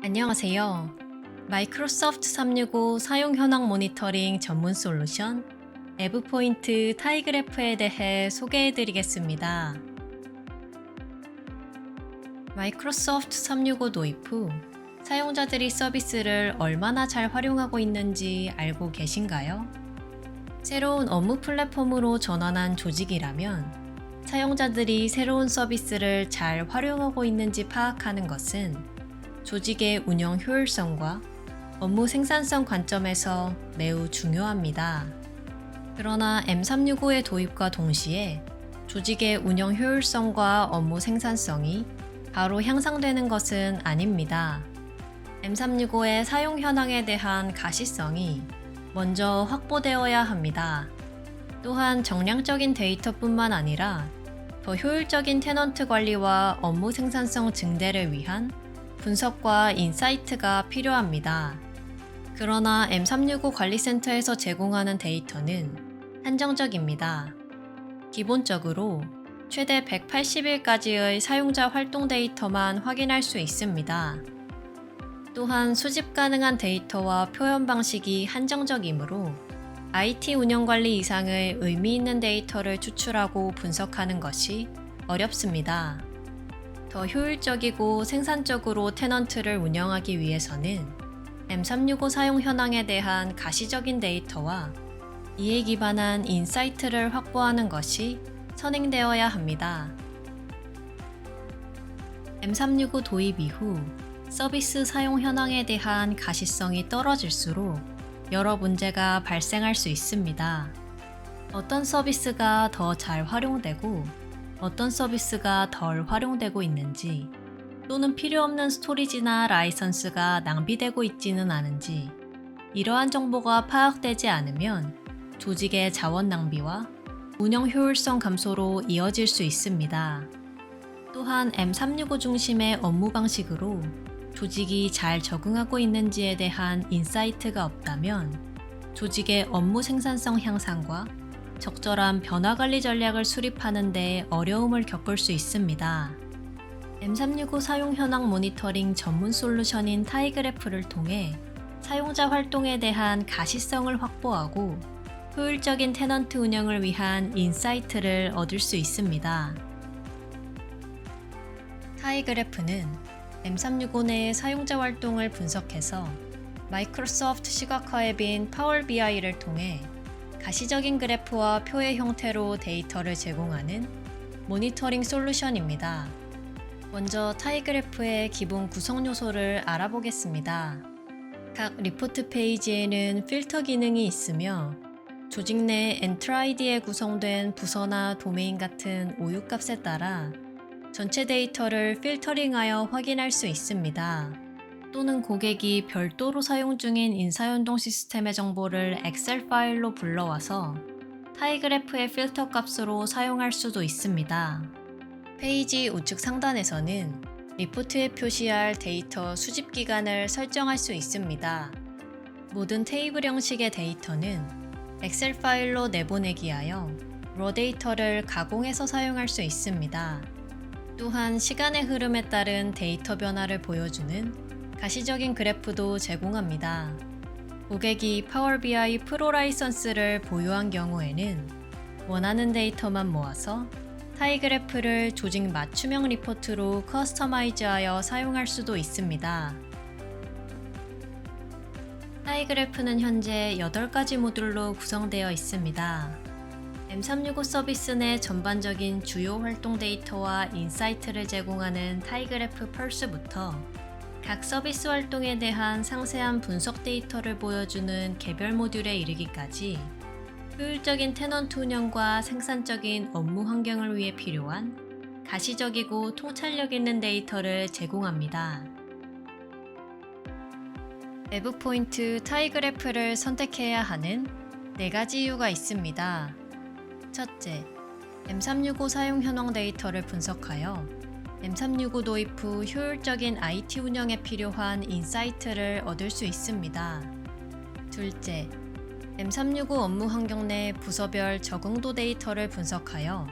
안녕하세요. 마이크로소프트 365 사용 현황 모니터링 전문 솔루션 에브포인트 타이그래프에 대해 소개해 드리겠습니다. 마이크로소프트 365 도입 후 사용자들이 서비스를 얼마나 잘 활용하고 있는지 알고 계신가요? 새로운 업무 플랫폼으로 전환한 조직이라면 사용자들이 새로운 서비스를 잘 활용하고 있는지 파악하는 것은 조직의 운영 효율성과 업무 생산성 관점에서 매우 중요합니다. 그러나 M365의 도입과 동시에 조직의 운영 효율성과 업무 생산성이 바로 향상되는 것은 아닙니다. M365의 사용 현황에 대한 가시성이 먼저 확보되어야 합니다. 또한 정량적인 데이터뿐만 아니라 더 효율적인 테넌트 관리와 업무 생산성 증대를 위한 분석과 인사이트가 필요합니다. 그러나 M365 관리센터에서 제공하는 데이터는 한정적입니다. 기본적으로 최대 180일까지의 사용자 활동 데이터만 확인할 수 있습니다. 또한 수집 가능한 데이터와 표현 방식이 한정적이므로 IT 운영 관리 이상의 의미 있는 데이터를 추출하고 분석하는 것이 어렵습니다. 더 효율적이고 생산적으로 테넌트를 운영하기 위해서는 M365 사용 현황에 대한 가시적인 데이터와 이에 기반한 인사이트를 확보하는 것이 선행되어야 합니다. M365 도입 이후 서비스 사용 현황에 대한 가시성이 떨어질수록 여러 문제가 발생할 수 있습니다. 어떤 서비스가 더 잘 활용되고 어떤 서비스가 덜 활용되고 있는지, 또는 필요 없는 스토리지나 라이선스가 낭비되고 있지는 않은지, 이러한 정보가 파악되지 않으면 조직의 자원 낭비와 운영 효율성 감소로 이어질 수 있습니다. 또한 M365 중심의 업무 방식으로 조직이 잘 적응하고 있는지에 대한 인사이트가 없다면 조직의 업무 생산성 향상과 적절한 변화 관리 전략을 수립하는 데 어려움을 겪을 수 있습니다. M365 사용 현황 모니터링 전문 솔루션인 타이그래프를 통해 사용자 활동에 대한 가시성을 확보하고 효율적인 테넌트 운영을 위한 인사이트를 얻을 수 있습니다. 타이그래프는 M365 내의 사용자 활동을 분석해서 마이크로소프트 시각화 앱인 파워 BI를 통해 가시적인 그래프와 표의 형태로 데이터를 제공하는 모니터링 솔루션입니다. 먼저 타이그래프의 기본 구성 요소를 알아보겠습니다. 각 리포트 페이지에는 필터 기능이 있으며 조직 내 엔터 아이디에 구성된 부서나 도메인 같은 오유값에 따라 전체 데이터를 필터링하여 확인할 수 있습니다. 또는 고객이 별도로 사용 중인 인사연동 시스템의 정보를 엑셀 파일로 불러와서 타이그래프의 필터 값으로 사용할 수도 있습니다. 페이지 우측 상단에서는 리포트에 표시할 데이터 수집 기간을 설정할 수 있습니다. 모든 테이블 형식의 데이터는 엑셀 파일로 내보내기 하여 러 데이터를 가공해서 사용할 수 있습니다. 또한 시간의 흐름에 따른 데이터 변화를 보여주는 가시적인 그래프도 제공합니다. 고객이 파워 BI 프로 라이선스를 보유한 경우에는 원하는 데이터만 모아서 타이그래프를 조직 맞춤형 리포트로 커스터마이즈하여 사용할 수도 있습니다. 타이그래프는 현재 8가지 모듈로 구성되어 있습니다. M365 서비스 내 전반적인 주요 활동 데이터와 인사이트를 제공하는 타이그래프 펄스부터 각 서비스 활동에 대한 상세한 분석 데이터를 보여주는 개별 모듈에 이르기까지 효율적인 테넌트 운영과 생산적인 업무 환경을 위해 필요한 가시적이고 통찰력 있는 데이터를 제공합니다. 에브포인트 타이그래프를 선택해야 하는 4가지 이유가 있습니다. 첫째, M365 사용 현황 데이터를 분석하여 M365 도입 후 효율적인 IT 운영에 필요한 인사이트를 얻을 수 있습니다. 둘째, M365 업무 환경 내 부서별 적응도 데이터를 분석하여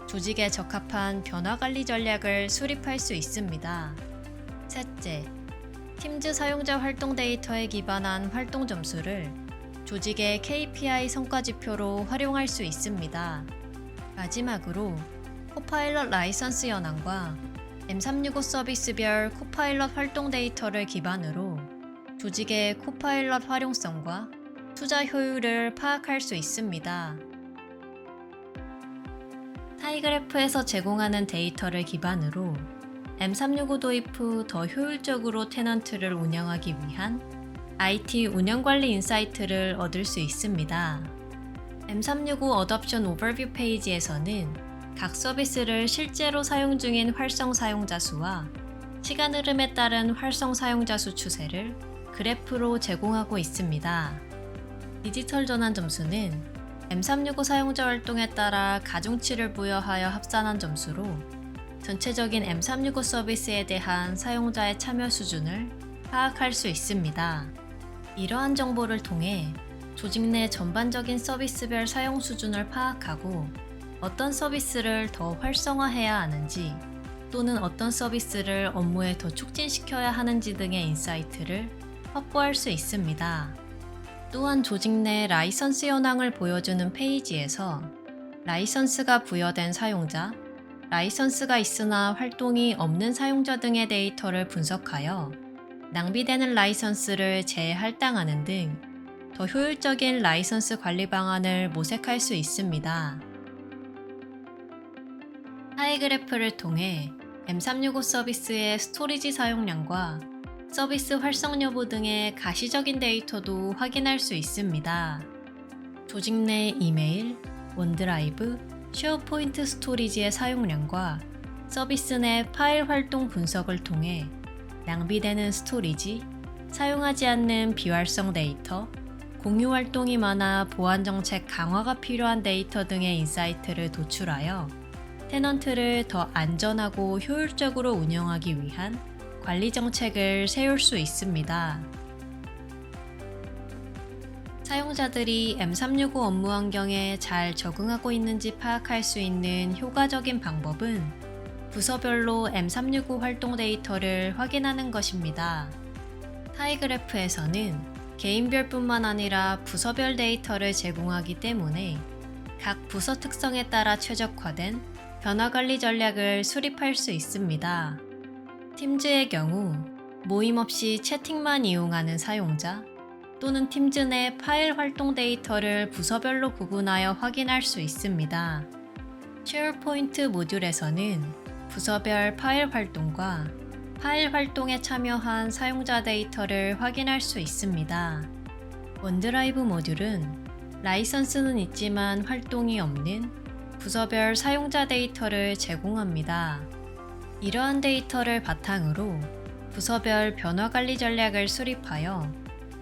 조직에 적합한 변화 관리 전략을 수립할 수 있습니다. 셋째, 팀즈 사용자 활동 데이터에 기반한 활동 점수를 조직의 KPI 성과 지표로 활용할 수 있습니다. 마지막으로 코파일럿 라이선스 현황과 M365 서비스별 코파일럿 활동 데이터를 기반으로 조직의 코파일럿 활용성과 투자 효율을 파악할 수 있습니다. 타이그래프에서 제공하는 데이터를 기반으로 M365 도입 후 더 효율적으로 테넌트를 운영하기 위한 IT 운영관리 인사이트를 얻을 수 있습니다. M365 어덥션 오버뷰 페이지에서는 각 서비스를 실제로 사용 중인 활성 사용자 수와 시간 흐름에 따른 활성 사용자 수 추세를 그래프로 제공하고 있습니다. 디지털 전환 점수는 M365 사용자 활동에 따라 가중치를 부여하여 합산한 점수로 전체적인 M365 서비스에 대한 사용자의 참여 수준을 파악할 수 있습니다. 이러한 정보를 통해 조직 내 전반적인 서비스별 사용 수준을 파악하고 어떤 서비스를 더 활성화해야 하는지 또는 어떤 서비스를 업무에 더 촉진시켜야 하는지 등의 인사이트를 확보할 수 있습니다. 또한 조직 내 라이선스 현황을 보여주는 페이지에서 라이선스가 부여된 사용자, 라이선스가 있으나 활동이 없는 사용자 등의 데이터를 분석하여 낭비되는 라이선스를 재할당하는 등 더 효율적인 라이선스 관리 방안을 모색할 수 있습니다. 타이그래프를 통해 M365 서비스의 스토리지 사용량과 서비스 활성 여부 등의 가시적인 데이터도 확인할 수 있습니다. 조직 내 이메일, 원드라이브, 쉐어포인트 스토리지의 사용량과 서비스 내 파일 활동 분석을 통해 낭비되는 스토리지, 사용하지 않는 비활성 데이터, 공유 활동이 많아 보안 정책 강화가 필요한 데이터 등의 인사이트를 도출하여 테넌트를 더 안전하고 효율적으로 운영하기 위한 관리 정책을 세울 수 있습니다. 사용자들이 M365 업무 환경에 잘 적응하고 있는지 파악할 수 있는 효과적인 방법은 부서별로 M365 활동 데이터를 확인하는 것입니다. 타이그래프에서는 개인별뿐만 아니라 부서별 데이터를 제공하기 때문에 각 부서 특성에 따라 최적화된 변화 관리 전략을 수립할 수 있습니다. 팀즈의 경우 모임 없이 채팅만 이용하는 사용자 또는 팀즈 내 파일 활동 데이터를 부서별로 구분하여 확인할 수 있습니다. 쉐어포인트 모듈에서는 부서별 파일 활동과 파일 활동에 참여한 사용자 데이터를 확인할 수 있습니다. 원드라이브 모듈은 라이선스는 있지만 활동이 없는 부서별 사용자 데이터를 제공합니다. 이러한 데이터를 바탕으로 부서별 변화 관리 전략을 수립하여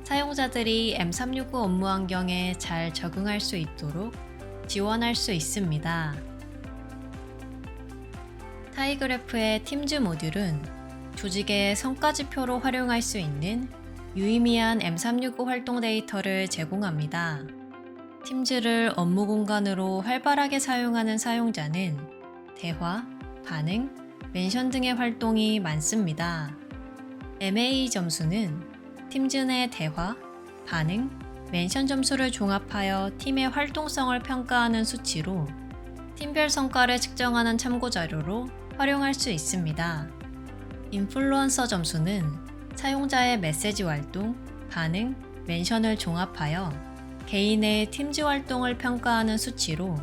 사용자들이 M365 업무 환경에 잘 적응할 수 있도록 지원할 수 있습니다. 타이그래프의 팀즈 모듈은 조직의 성과 지표로 활용할 수 있는 유의미한 M365 활동 데이터를 제공합니다. 팀즈를 업무 공간으로 활발하게 사용하는 사용자는 대화, 반응, 멘션 등의 활동이 많습니다. MAE 점수는 팀즈 내 대화, 반응, 멘션 점수를 종합하여 팀의 활동성을 평가하는 수치로 팀별 성과를 측정하는 참고 자료로 활용할 수 있습니다. 인플루언서 점수는 사용자의 메시지 활동, 반응, 멘션을 종합하여 개인의 팀즈 활동을 평가하는 수치로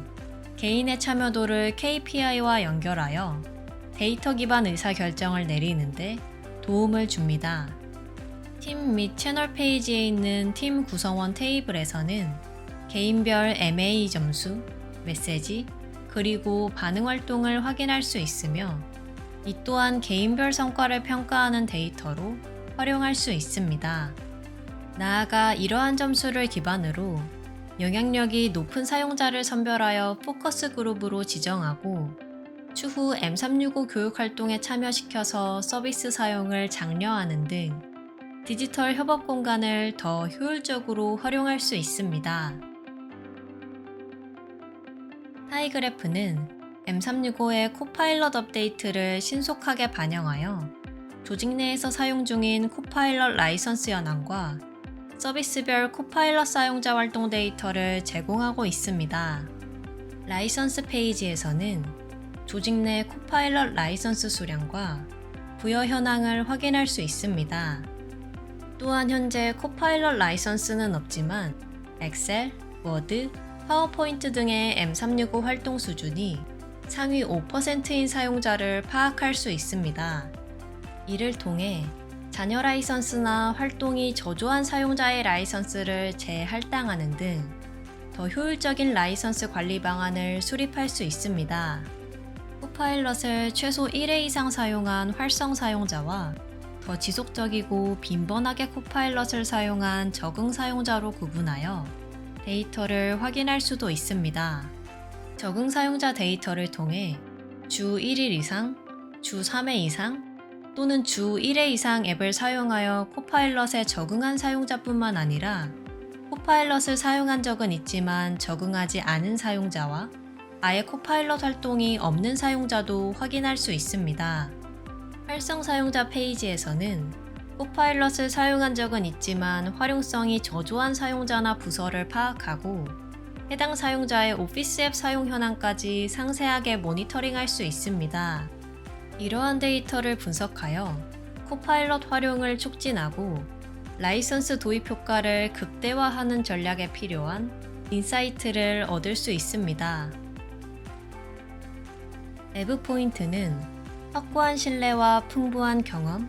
개인의 참여도를 KPI와 연결하여 데이터 기반 의사결정을 내리는데 도움을 줍니다. 팀 및 채널 페이지에 있는 팀 구성원 테이블에서는 개인별 MA 점수, 메시지, 그리고 반응 활동을 확인할 수 있으며 이 또한 개인별 성과를 평가하는 데이터로 활용할 수 있습니다. 나아가 이러한 점수를 기반으로 영향력이 높은 사용자를 선별하여 포커스 그룹으로 지정하고 추후 M365 교육 활동에 참여시켜서 서비스 사용을 장려하는 등 디지털 협업 공간을 더 효율적으로 활용할 수 있습니다. 타이그래프는 M365의 코파일럿 업데이트를 신속하게 반영하여 조직 내에서 사용 중인 코파일럿 라이선스 현황과 서비스별 코파일럿 사용자 활동 데이터를 제공하고 있습니다. 라이선스 페이지에서는 조직 내 코파일럿 라이선스 수량과 부여 현황을 확인할 수 있습니다. 또한 현재 코파일럿 라이선스는 없지만 엑셀, 워드, 파워포인트 등의 M365 활동 수준이 상위 5%인 사용자를 파악할 수 있습니다. 이를 통해 잔여 라이선스나 활동이 저조한 사용자의 라이선스를 재할당하는 등 더 효율적인 라이선스 관리 방안을 수립할 수 있습니다. 코파일럿을 최소 1회 이상 사용한 활성 사용자와 더 지속적이고 빈번하게 코파일럿을 사용한 적응 사용자로 구분하여 데이터를 확인할 수도 있습니다. 적응 사용자 데이터를 통해 주 1일 이상, 주 3회 이상 또는 주 1회 이상 앱을 사용하여 코파일럿에 적응한 사용자뿐만 아니라 코파일럿을 사용한 적은 있지만 적응하지 않은 사용자와 아예 코파일럿 활동이 없는 사용자도 확인할 수 있습니다. 활성 사용자 페이지에서는 코파일럿을 사용한 적은 있지만 활용성이 저조한 사용자나 부서를 파악하고 해당 사용자의 오피스 앱 사용 현황까지 상세하게 모니터링할 수 있습니다. 이러한 데이터를 분석하여 코파일럿 활용을 촉진하고 라이선스 도입 효과를 극대화하는 전략에 필요한 인사이트를 얻을 수 있습니다. 내부 포인트는 확고한 신뢰와 풍부한 경험,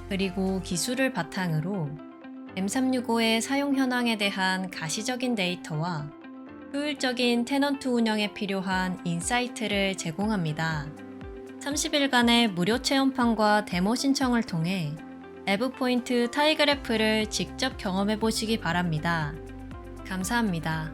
그리고 기술을 바탕으로 M365의 사용 현황에 대한 가시적인 데이터와 효율적인 테넌트 운영에 필요한 인사이트를 제공합니다. 30일간의 무료 체험판과 데모 신청을 통해 에브포인트 타이그래프를 직접 경험해 보시기 바랍니다. 감사합니다.